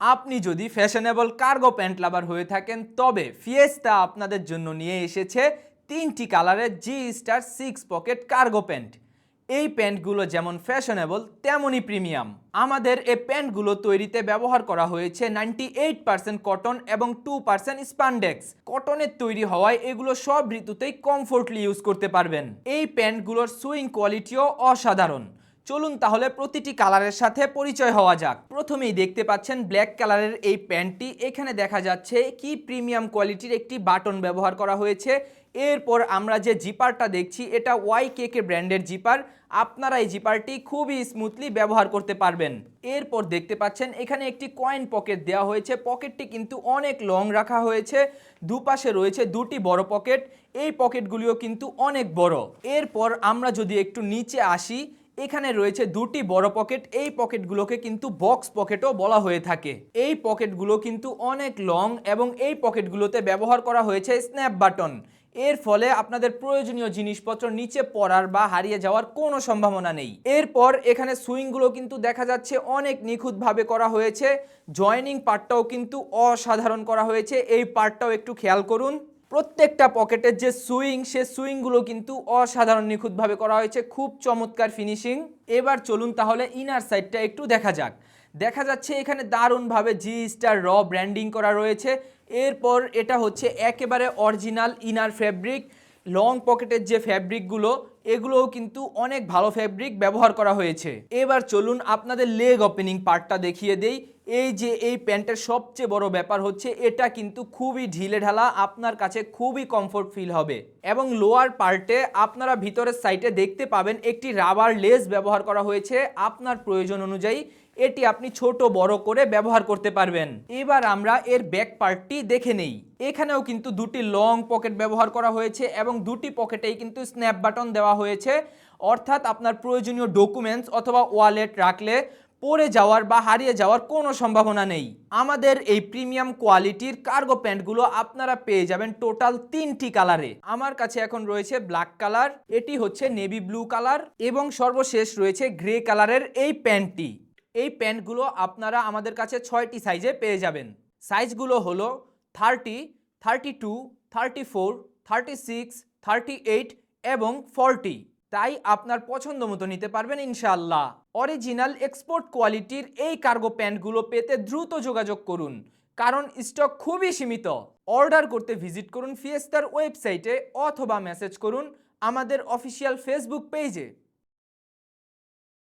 আপনি যদি fashionable cargo pant লাভার হয়ে থাকেন তবে ফিয়েস্তা আপনাদের জন্য নিয়ে এসেছে 3টি কালারের জি স্টার 6 পকেট কার্গো প্যান্ট। এই প্যান্টগুলো যেমন ফ্যাশনেবল তেমনই প্রিমিয়াম। আমাদের এই প্যান্টগুলো তৈরিতে ব্যবহার করা হয়েছে 98% কটন এবং 2% স্পান্ডেক্স। কটনের তৈরি হওয়ায় এগুলো সব ঋতুতেই কমফোর্টলি ইউজ করতে পারবেন। এই প্যান্টগুলোর সুইং কোয়ালিটিও অসাধারণ। চলুন তাহলে প্রতিটি কালারের সাথে পরিচয় হওয়া যাক। প্রথমেই দেখতে পাচ্ছেন ব্ল্যাক কালারের এই প্যান্টটি। এখানে দেখা যাচ্ছে কি প্রিমিয়াম কোয়ালিটির একটি বাটন ব্যবহার করা হয়েছে। এরপর আমরা যে জিপারটা দেখছি এটা ওয়াইকেকে ব্র্যান্ডের জিপার। আপনারা এই জিপারটি খুবই স্মুথলি ব্যবহার করতে পারবেন। এরপর দেখতে পাচ্ছেন এখানে একটি কয়েন পকেট দেওয়া হয়েছে। পকেটটি কিন্তু অনেক লং রাখা হয়েছে। দুপাশে রয়েছে দুটি বড় পকেট। এই পকেটগুলিও কিন্তু অনেক বড়। এরপর আমরা যদি একটু নিচে আসি, এখানে রয়েছে দুটি বড় পকেট। এই পকেটগুলোকে কিন্তু বক্স পকেটও বলা হয়ে থাকে। এই পকেটগুলো কিন্তু অনেক লং এবং এই পকেটগুলোতে ব্যবহার করা হয়েছে স্ন্যাপ বাটন। এর ফলে আপনাদের প্রয়োজনীয় জিনিসপত্র নিচে পড়ার বা হারিয়ে যাওয়ার কোনো সম্ভাবনা নেই। এরপর এখানে সুইংগুলো কিন্তু দেখা যাচ্ছে অনেক নিখুঁতভাবে করা হয়েছে। জয়েনিং পার্টটাও কিন্তু অসাধারণ করা হয়েছে। এই পার্টটাও একটু খেয়াল করুন। প্রত্যেকটা পকেটের যে সুইং, সে সুইংগুলো কিন্তু অসাধারণ নিখুঁতভাবে করা হয়েছে। খুব চমৎকার ফিনিশিং। এবার চলুন তাহলে ইনার সাইডটা একটু দেখা যাক। দেখা যাচ্ছে এখানে দারুণভাবে জি স্টার র ব্র্যান্ডিং করা রয়েছে। এরপর এটা হচ্ছে একেবারে অরিজিনাল ইনার ফ্যাব্রিক। লং পকেটের যে ফ্যাব্রিকগুলো, এগুলোও কিন্তু অনেক ভালো ফ্যাব্রিক ব্যবহার করা হয়েছে। এবার চলুন আপনাদের লেগ ওপেনিং পার্টটা দেখিয়ে দেই। এই যে এই প্যান্টের সবচেয়ে বড় ব্যাপার হচ্ছে এটা কিন্তু খুবই ঢিলে ঢালা, আপনার কাছে খুবই কমফোর্ট ফিল হবে। এবং লোয়ার পার্টে আপনারা ভিতরের সাইডে দেখতে পাবেন একটি রাবার লেস ব্যবহার করা হয়েছে। আপনার প্রয়োজন অনুযায়ী এটি আপনি ছোট বড় করে ব্যবহার করতে পারবেন। এবার আমরা এর ব্যাক পার্টটি দেখে নেই। এখানেও কিন্তু দুটি লং পকেট ব্যবহার করা হয়েছে এবং দুটি পকেটেই কিন্তু স্ন্যাপ বাটন দেওয়া হয়েছে। অর্থাৎ আপনার প্রয়োজনীয় ডকুমেন্টস অথবা ওয়ালেট রাখলে পড়ে যাওয়ার বা হারিয়ে যাওয়ার কোনো সম্ভাবনা নেই। আমাদের এই প্রিমিয়াম কোয়ালিটির কার্গো প্যান্টগুলো আপনারা পেয়ে যাবেন টোটাল 3টি কালারে। আমার কাছে এখন রয়েছে ব্ল্যাক কালার, এটি হচ্ছে নেভি ব্লু কালার এবং সর্বশেষ রয়েছে গ্রে কালারের এই প্যান্টটি। এই প্যান্টগুলো আপনারা আমাদের কাছে 6টি সাইজে পেয়ে যাবেন। সাইজগুলো হলো 30, 32, 34, 36, 38 এবং 40। তাই আপনার পছন্দ মতো নিতে পারবেন ইনশাআল্লাহ। অরিজিনাল এক্সপোর্ট কোয়ালিটির এই কার্গো প্যান্টগুলো পেতে দ্রুত যোগাযোগ করুন, কারণ স্টক খুবই সীমিত। অর্ডার করতে ভিজিট করুন ফিয়েস্তার ওয়েবসাইটে অথবা মেসেজ করুন আমাদের অফিসিয়াল ফেসবুক পেজে।